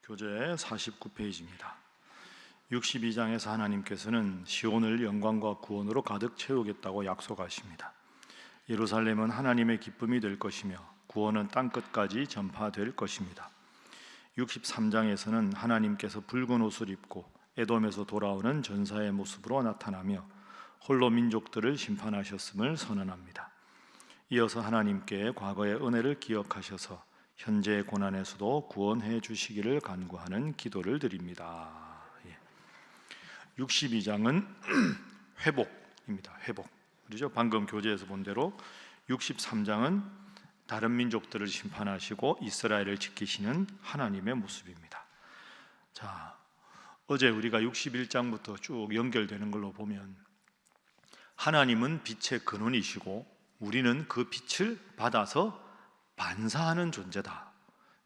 교재 49페이지입니다. 62장에서 하나님께서는 시온을 영광과 구원으로 가득 채우겠다고 약속하십니다. 예루살렘은 하나님의 기쁨이 될 것이며 구원은 땅끝까지 전파될 것입니다. 63장에서는 하나님께서 붉은 옷을 입고 에돔에서 돌아오는 전사의 모습으로 나타나며 홀로 민족들을 심판하셨음을 선언합니다. 이어서 하나님께 과거의 은혜를 기억하셔서 현재의 고난에서도 구원해 주시기를 간구하는 기도를 드립니다. 62장은 회복입니다. 회복. 그렇죠? 방금 교재에서 본 대로 63장은 다른 민족들을 심판하시고 이스라엘을 지키시는 하나님의 모습입니다. 자, 어제 우리가 61장부터 쭉 연결되는 걸로 보면 하나님은 빛의 근원이시고 우리는 그 빛을 받아서 반사하는 존재다.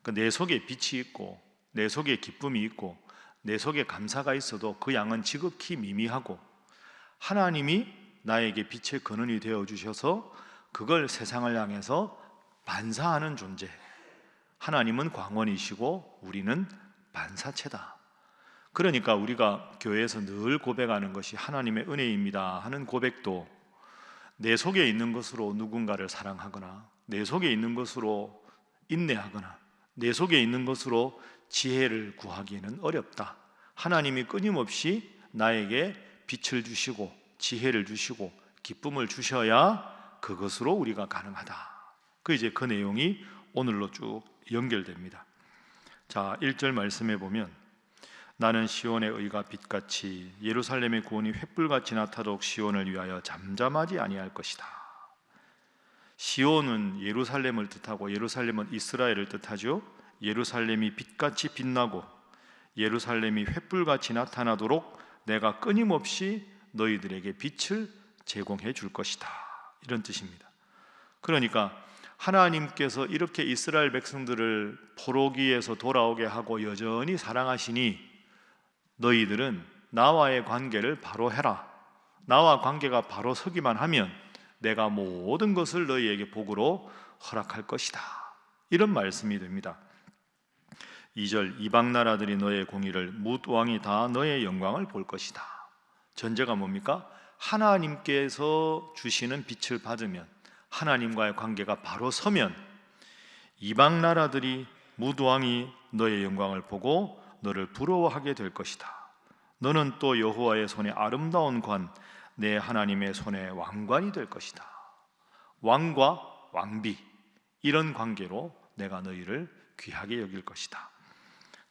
그러니까 내 속에 빛이 있고 내 속에 기쁨이 있고 내 속에 감사가 있어도 그 양은 지극히 미미하고 하나님이 나에게 빛의 근원이 되어주셔서 그걸 세상을 향해서 반사하는 존재. 하나님은 광원이시고 우리는 반사체다. 그러니까 우리가 교회에서 늘 고백하는 것이 하나님의 은혜입니다 하는 고백도 내 속에 있는 것으로 누군가를 사랑하거나 내 속에 있는 것으로 인내하거나 내 속에 있는 것으로 지혜를 구하기에는 어렵다. 하나님이 끊임없이 나에게 빛을 주시고 지혜를 주시고 기쁨을 주셔야 그것으로 우리가 가능하다. 그 내용이 오늘로 쭉 연결됩니다. 자, 1절 말씀해 보면 나는 시온의 의가 빛같이 예루살렘의 구원이 횃불같이 나타도록 시온을 위하여 잠잠하지 아니할 것이다. 시온은 예루살렘을 뜻하고 예루살렘은 이스라엘을 뜻하죠. 예루살렘이 빛같이 빛나고 예루살렘이 횃불같이 나타나도록 내가 끊임없이 너희들에게 빛을 제공해 줄 것이다. 이런 뜻입니다. 그러니까 하나님께서 이렇게 이스라엘 백성들을 포로기에서 돌아오게 하고 여전히 사랑하시니 너희들은 나와의 관계를 바로 해라. 나와 관계가 바로 서기만 하면 내가 모든 것을 너희에게 복으로 허락할 것이다. 이런 말씀이 됩니다. 2절 이방 나라들이 너의 공의를 뭇 왕이 다 너의 영광을 볼 것이다. 전제가 뭡니까? 하나님께서 주시는 빛을 받으면 하나님과의 관계가 바로 서면 이방 나라들이 뭇 왕이 너의 영광을 보고 너를 부러워하게 될 것이다. 너는 또 여호와의 손에 아름다운 관 내 하나님의 손에 왕관이 될 것이다. 왕과 왕비 이런 관계로 내가 너희를 귀하게 여길 것이다.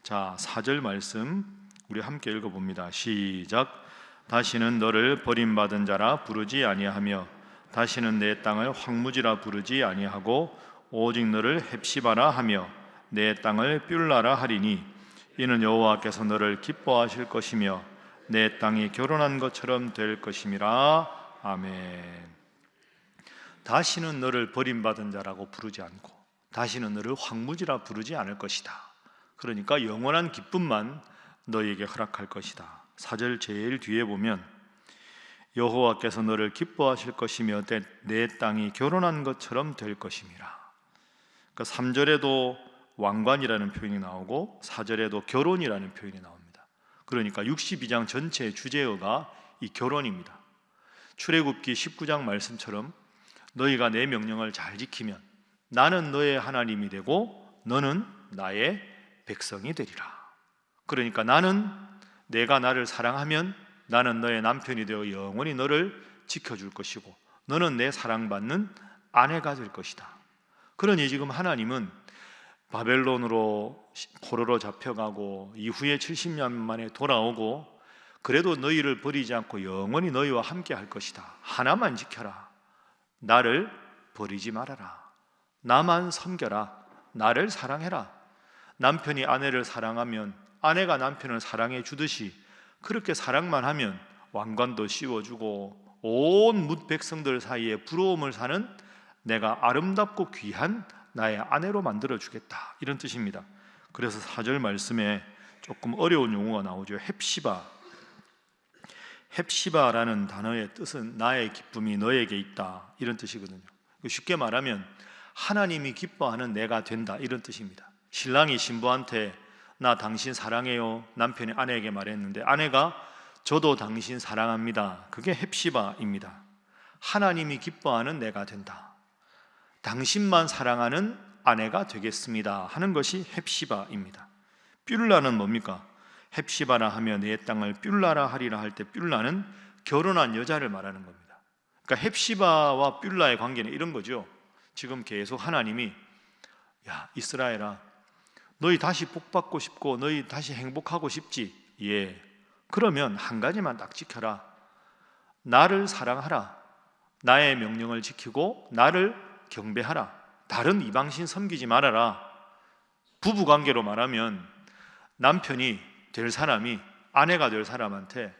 자, 4절 말씀 우리 함께 읽어봅니다. 시작. 다시는 너를 버림받은 자라 부르지 아니하며 다시는 내 땅을 황무지라 부르지 아니하고 오직 너를 헵시바라 하며 내 땅을 뷸라라 하리니 이는 여호와께서 너를 기뻐하실 것이며 내 땅이 결혼한 것처럼 될 것임이라. 아멘. 다시는 너를 버림받은 자라고 부르지 않고 다시는 너를 황무지라 부르지 않을 것이다. 그러니까 영원한 기쁨만 너희에게 허락할 것이다. 4절 제일 뒤에 보면 여호와께서 너를 기뻐하실 것이며 내 땅이 결혼한 것처럼 될 것임이라. 그러니까 3절에도 왕관이라는 표현이 나오고 4절에도 결혼이라는 표현이 나옵니다. 그러니까 62장 전체의 주제어가 이 결혼입니다. 출애굽기 19장 말씀처럼 너희가 내 명령을 잘 지키면 나는 너의 하나님이 되고 너는 나의 백성이 되리라. 그러니까 내가 나를 사랑하면 나는 너의 남편이 되어 영원히 너를 지켜줄 것이고 너는 내 사랑받는 아내가 될 것이다. 그러니 지금 하나님은 바벨론으로 포로로 잡혀가고 이후에 70년 만에 돌아오고 그래도 너희를 버리지 않고 영원히 너희와 함께 할 것이다. 하나만 지켜라. 나를 버리지 말아라. 나만 섬겨라. 나를 사랑해라. 남편이 아내를 사랑하면 아내가 남편을 사랑해 주듯이 그렇게 사랑만 하면 왕관도 씌워주고 온 뭇 백성들 사이에 부러움을 사는 내가 아름답고 귀한 나의 아내로 만들어주겠다. 이런 뜻입니다. 그래서 4절 말씀에 조금 어려운 용어가 나오죠. 헵시바. 헵시바라는 단어의 뜻은 나의 기쁨이 너에게 있다. 이런 뜻이거든요. 쉽게 말하면 하나님이 기뻐하는 내가 된다. 이런 뜻입니다. 신랑이 신부한테 나 당신 사랑해요. 남편이 아내에게 말했는데 아내가 저도 당신 사랑합니다. 그게 헵시바입니다. 하나님이 기뻐하는 내가 된다. 당신만 사랑하는 아내가 되겠습니다 하는 것이 헵시바입니다. 뷸라는 뭡니까? 헵시바라 하며 내 땅을 뷸라라 하리라 할 때 뷸라는 결혼한 여자를 말하는 겁니다. 그러니까 헵시바와 뷸라의 관계는 이런 거죠. 지금 계속 하나님이 야 이스라엘아, 너희 다시 복받고 싶고 너희 다시 행복하고 싶지? 예. 그러면 한 가지만 딱 지켜라. 나를 사랑하라. 나의 명령을 지키고 나를 경배하라. 다른 이방신 섬기지 말아라. 부부관계로 말하면 남편이 될 사람이 아내가 될 사람한테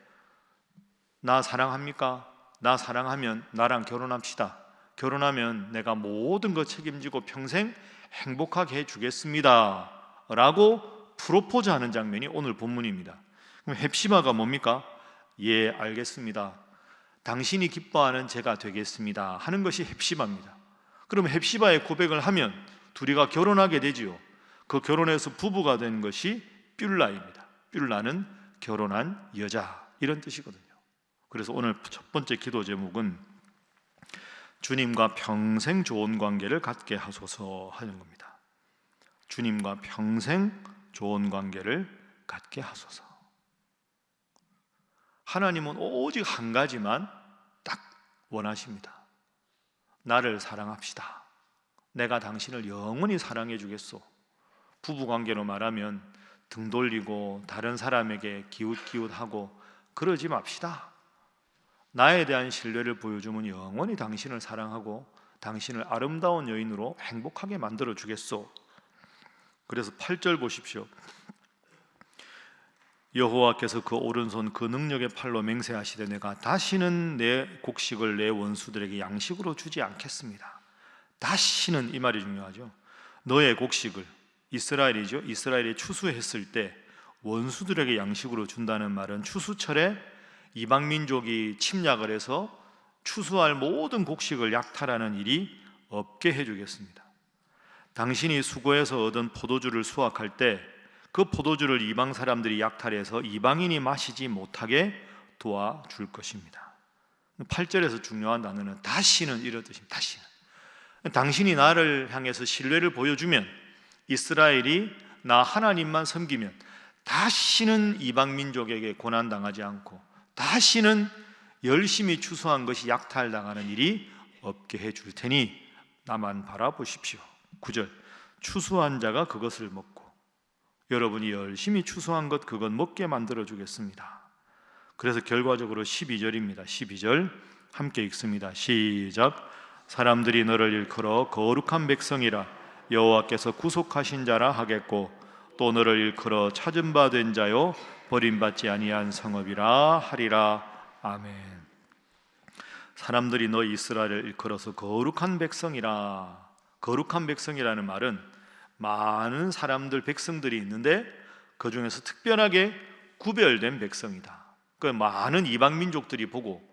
나 사랑합니까? 나 사랑하면 나랑 결혼합시다. 결혼하면 내가 모든 것 책임지고 평생 행복하게 해주겠습니다 라고 프로포즈하는 장면이 오늘 본문입니다. 그럼 헵시바가 뭡니까? 예, 알겠습니다. 당신이 기뻐하는 제가 되겠습니다 하는 것이 헵시바입니다. 그러면 헵시바의 고백을 하면 둘이가 결혼하게 되지요. 그 결혼해서 부부가 된 것이 뷸라입니다. 뷸라는 결혼한 여자 이런 뜻이거든요. 그래서 오늘 첫 번째 기도 제목은 주님과 평생 좋은 관계를 갖게 하소서 하는 겁니다. 주님과 평생 좋은 관계를 갖게 하소서. 하나님은 오직 한 가지만 딱 원하십니다. 나를 사랑합시다. 내가 당신을 영원히 사랑해 주겠소. 부부관계로 말하면 등 돌리고 다른 사람에게 기웃기웃하고 그러지 맙시다. 나에 대한 신뢰를 보여주면 영원히 당신을 사랑하고 당신을 아름다운 여인으로 행복하게 만들어 주겠소. 그래서 8절 보십시오. 여호와께서 그 오른손 그 능력의 팔로 맹세하시되 내가 다시는 내 곡식을 내 원수들에게 양식으로 주지 않겠습니다. 다시는 이 말이 중요하죠. 너의 곡식을 이스라엘이죠. 이스라엘이 추수했을 때 원수들에게 양식으로 준다는 말은 추수철에 이방 민족이 침략을 해서 추수할 모든 곡식을 약탈하는 일이 없게 해주겠습니다. 당신이 수고해서 얻은 포도주를 수확할 때 그 포도주를 이방 사람들이 약탈해서 이방인이 마시지 못하게 도와줄 것입니다. 8절에서 중요한 단어는 다시는 이런 뜻입니다. 다시는. 당신이 나를 향해서 신뢰를 보여주면 이스라엘이 나 하나님만 섬기면 다시는 이방 민족에게 고난당하지 않고 다시는 열심히 추수한 것이 약탈당하는 일이 없게 해줄 테니 나만 바라보십시오. 9절 추수한 자가 그것을 먹고 여러분이 열심히 추수한 것 그건 먹게 만들어 주겠습니다. 그래서 결과적으로 12절입니다. 12절 함께 읽습니다. 시작. 사람들이 너를 일컬어 거룩한 백성이라 여호와께서 구속하신 자라 하겠고 또 너를 일컬어 찾은 바 된 자요 버림받지 아니한 성읍이라 하리라. 아멘. 사람들이 너 이스라엘을 일컬어서 거룩한 백성이라. 거룩한 백성이라는 말은 많은 사람들 백성들이 있는데 그 중에서 특별하게 구별된 백성이다. 그 많은 이방 민족들이 보고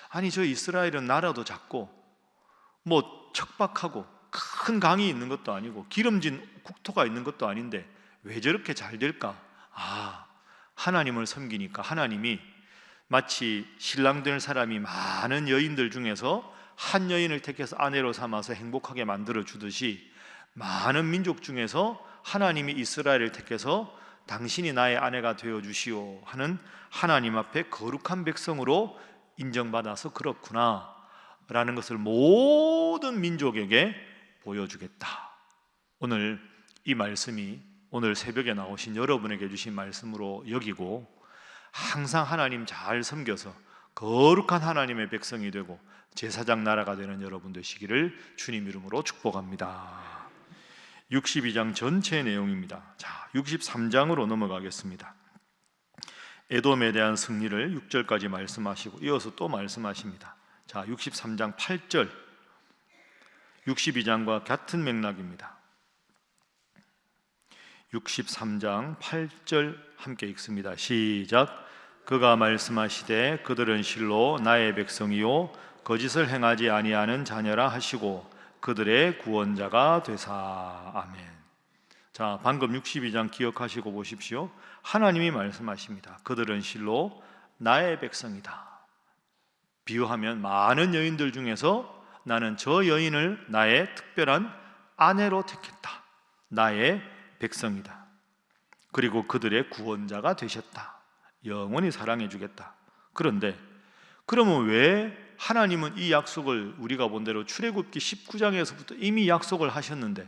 아니 저 이스라엘은 나라도 작고 뭐 척박하고 큰 강이 있는 것도 아니고 기름진 국토가 있는 것도 아닌데 왜 저렇게 잘 될까? 하나님을 섬기니까 하나님이 마치 신랑 될 사람이 많은 여인들 중에서 한 여인을 택해서 아내로 삼아서 행복하게 만들어 주듯이 많은 민족 중에서 하나님이 이스라엘을 택해서 당신이 나의 아내가 되어 주시오 하는 하나님 앞에 거룩한 백성으로 인정받아서 그렇구나 라는 것을 모든 민족에게 보여주겠다. 오늘 이 말씀이 오늘 새벽에 나오신 여러분에게 주신 말씀으로 여기고 항상 하나님 잘 섬겨서 거룩한 하나님의 백성이 되고 제사장 나라가 되는 여러분 되시기를 주님 이름으로 축복합니다. 62장 전체 내용입니다. 자, 63장으로 넘어가겠습니다. 에돔에 대한 승리를 6절까지 말씀하시고 이어서 또 말씀하십니다. 자, 63장 8절 62장과 같은 맥락입니다. 63장 8절 함께 읽습니다. 시작. 그가 말씀하시되 그들은 실로 나의 백성이요 거짓을 행하지 아니하는 자녀라 하시고 그들의 구원자가 되사. 아멘. 자, 방금 62장 기억하시고 보십시오. 하나님이 말씀하십니다. 그들은 실로 나의 백성이다. 비유하면 많은 여인들 중에서 나는 저 여인을 나의 특별한 아내로 택했다. 나의 백성이다. 그리고 그들의 구원자가 되셨다. 영원히 사랑해 주겠다. 그런데 그러면 왜 하나님은 이 약속을 우리가 본 대로 출애굽기 19장에서부터 이미 약속을 하셨는데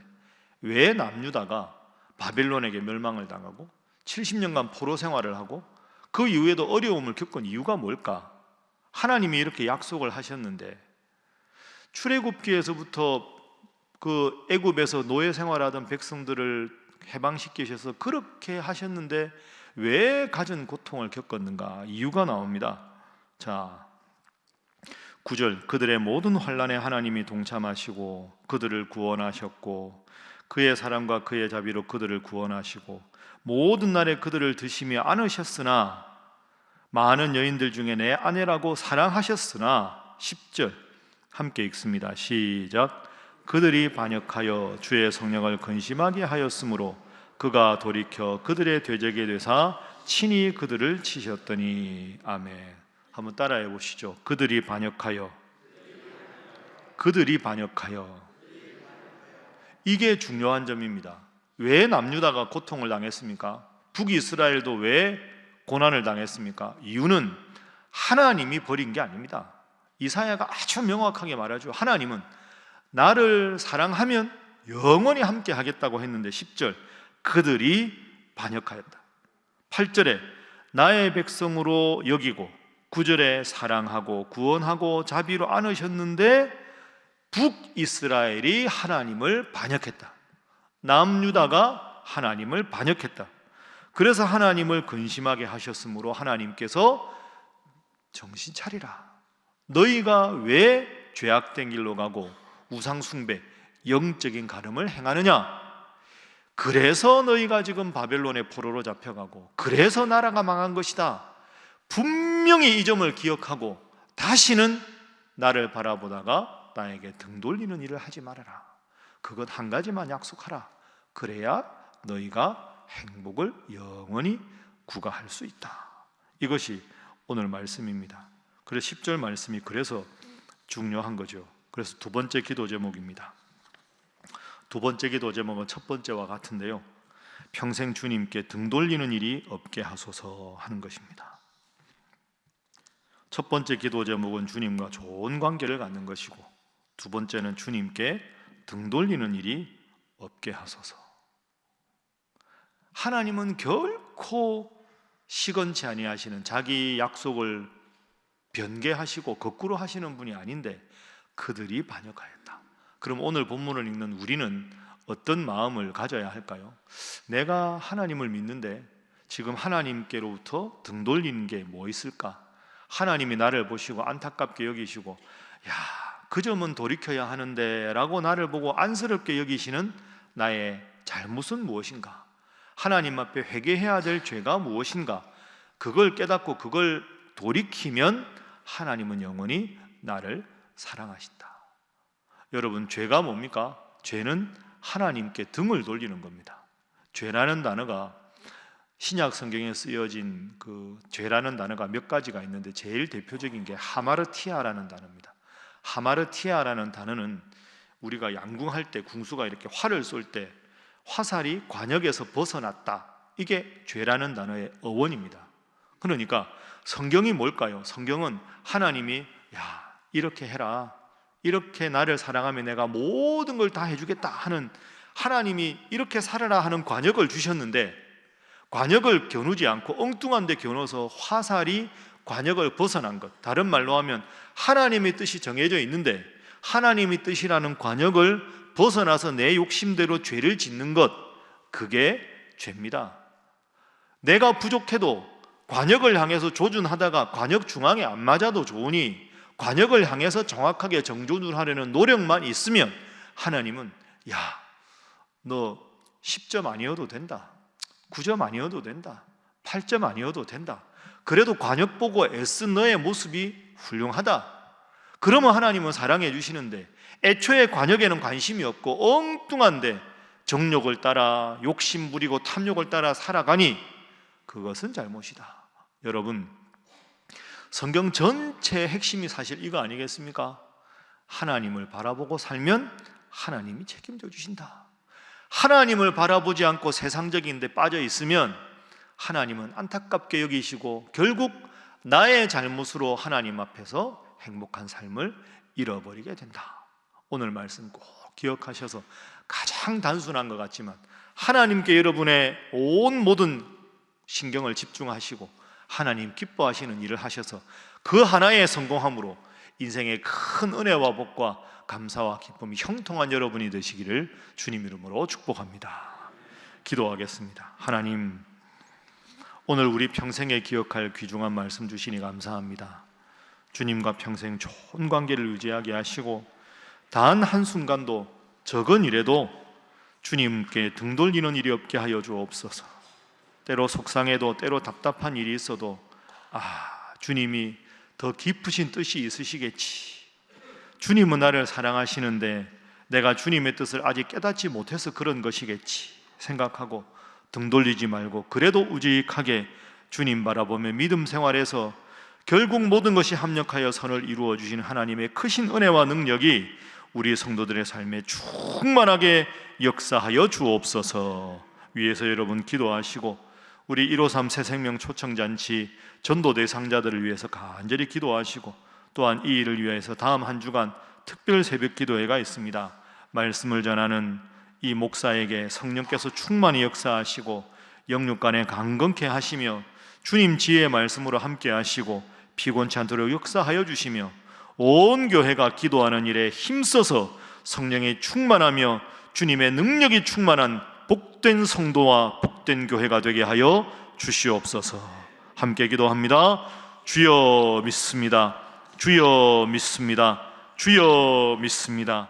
왜 남유다가 바벨론에게 멸망을 당하고 70년간 포로 생활을 하고 그 이후에도 어려움을 겪은 이유가 뭘까? 하나님이 이렇게 약속을 하셨는데 출애굽기에서부터 그 애굽에서 노예 생활하던 백성들을 해방시키셔서 그렇게 하셨는데 왜 갖은 고통을 겪었는가? 이유가 나옵니다. 자, 9절 그들의 모든 환난에 하나님이 동참하시고 그들을 구원하셨고 그의 사랑과 그의 자비로 그들을 구원하시고 모든 날에 그들을 드시며 안으셨으나 많은 여인들 중에 내 아내라고 사랑하셨으나 10절 함께 읽습니다. 시작. 그들이 반역하여 주의 성령을 근심하게 하였으므로 그가 돌이켜 그들의 되적이 되사 친히 그들을 치셨더니. 아멘. 한번 따라해 보시죠. 그들이 반역하여. 이게 중요한 점입니다. 왜 남유다가 고통을 당했습니까? 북이스라엘도 왜 고난을 당했습니까? 이유는 하나님이 버린 게 아닙니다. 이사야가 아주 명확하게 말하죠. 하나님은 나를 사랑하면 영원히 함께 하겠다고 했는데 10절 그들이 반역하였다. 8절에 나의 백성으로 여기고 9절에 사랑하고 구원하고 자비로 안으셨는데 북이스라엘이 하나님을 반역했다. 남유다가 하나님을 반역했다. 그래서 하나님을 근심하게 하셨으므로 하나님께서 정신 차리라. 너희가 왜 죄악된 길로 가고 우상숭배, 영적인 가름을 행하느냐? 그래서 너희가 지금 바벨론의 포로로 잡혀가고 그래서 나라가 망한 것이다. 분명히 이 점을 기억하고 다시는 나를 바라보다가 나에게 등 돌리는 일을 하지 말아라. 그것 한 가지만 약속하라. 그래야 너희가 행복을 영원히 구가할 수 있다. 이것이 오늘 말씀입니다. 그래서 10절 말씀이 그래서 중요한 거죠. 그래서 두 번째 기도 제목입니다. 두 번째 기도 제목은 첫 번째와 같은데요, 평생 주님께 등 돌리는 일이 없게 하소서 하는 것입니다. 첫 번째 기도 제목은 주님과 좋은 관계를 갖는 것이고, 두 번째는 주님께 등 돌리는 일이 없게 하소서. 하나님은 결코 시건치 아니하시는, 자기 약속을 변개하시고 거꾸로 하시는 분이 아닌데 그들이 반역하였다. 그럼 오늘 본문을 읽는 우리는 어떤 마음을 가져야 할까요? 내가 하나님을 믿는데 지금 하나님께로부터 등 돌리는 게 뭐 있을까? 하나님이 나를 보시고 안타깝게 여기시고, 야, 그 점은 돌이켜야 하는데 라고 나를 보고 안쓰럽게 여기시는 나의 잘못은 무엇인가? 하나님 앞에 회개해야 될 죄가 무엇인가? 그걸 깨닫고 그걸 돌이키면 하나님은 영원히 나를 사랑하신다. 여러분, 죄가 뭡니까? 죄는 하나님께 등을 돌리는 겁니다. 죄라는 단어가 신약 성경에 쓰여진 그 죄라는 단어가 몇 가지가 있는데 제일 대표적인 게 하마르티아라는 단어입니다. 하마르티아라는 단어는 우리가 양궁할 때 궁수가 이렇게 활을 쏠 때 화살이 관역에서 벗어났다, 이게 죄라는 단어의 어원입니다. 그러니까 성경이 뭘까요? 성경은 하나님이 야, 이렇게 해라, 이렇게 나를 사랑하면 내가 모든 걸 다 해주겠다 하는, 하나님이 이렇게 살아라 하는 관역을 주셨는데 관역을 겨누지 않고 엉뚱한 데 겨눠서 화살이 관역을 벗어난 것, 다른 말로 하면 하나님의 뜻이 정해져 있는데 하나님의 뜻이라는 관역을 벗어나서 내 욕심대로 죄를 짓는 것, 그게 죄입니다. 내가 부족해도 관역을 향해서 조준하다가 관역 중앙에 안 맞아도 좋으니 관역을 향해서 정확하게 정조준을 하려는 노력만 있으면 하나님은 야, 너 10점 아니어도 된다, 9점 아니어도 된다, 8점 아니어도 된다, 그래도 관역 보고 애쓴 너의 모습이 훌륭하다. 그러면 하나님은 사랑해 주시는데 애초에 관역에는 관심이 없고 엉뚱한데 정욕을 따라 욕심 부리고 탐욕을 따라 살아가니 그것은 잘못이다. 여러분, 성경 전체의 핵심이 사실 이거 아니겠습니까? 하나님을 바라보고 살면 하나님이 책임져 주신다. 하나님을 바라보지 않고 세상적인 데 빠져 있으면 하나님은 안타깝게 여기시고 결국 나의 잘못으로 하나님 앞에서 행복한 삶을 잃어버리게 된다. 오늘 말씀 꼭 기억하셔서 가장 단순한 것 같지만 하나님께 여러분의 온 모든 신경을 집중하시고 하나님 기뻐하시는 일을 하셔서 그 하나의 성공함으로 인생의 큰 은혜와 복과 감사와 기쁨이 형통한 여러분이 되시기를 주님 이름으로 축복합니다. 기도하겠습니다. 하나님, 오늘 우리 평생에 기억할 귀중한 말씀 주시니 감사합니다. 주님과 평생 좋은 관계를 유지하게 하시고 단 한순간도 적은 일에도 주님께 등 돌리는 일이 없게 하여 주옵소서. 때로 속상해도 때로 답답한 일이 있어도 주님이 더 깊으신 뜻이 있으시겠지, 주님은 나를 사랑하시는데 내가 주님의 뜻을 아직 깨닫지 못해서 그런 것이겠지 생각하고 등 돌리지 말고 그래도 우직하게 주님 바라보며 믿음 생활에서 결국 모든 것이 합력하여 선을 이루어 주신 하나님의 크신 은혜와 능력이 우리 성도들의 삶에 충만하게 역사하여 주옵소서. 위에서 여러분 기도하시고 우리 153 새생명 초청잔치 전도 대상자들을 위해서 간절히 기도하시고 또한 이 일을 위해서 다음 한 주간 특별 새벽 기도회가 있습니다. 말씀을 전하는 이 목사에게 성령께서 충만히 역사하시고 영육간에 강건케 하시며 주님 지혜의 말씀으로 함께 하시고 피곤치 않도록 역사하여 주시며 온 교회가 기도하는 일에 힘써서 성령이 충만하며 주님의 능력이 충만한 복된 성도와 복된 교회가 되게 하여 주시옵소서. 함께 기도합니다. 주여 믿습니다. 주여 믿습니다. 주여 믿습니다.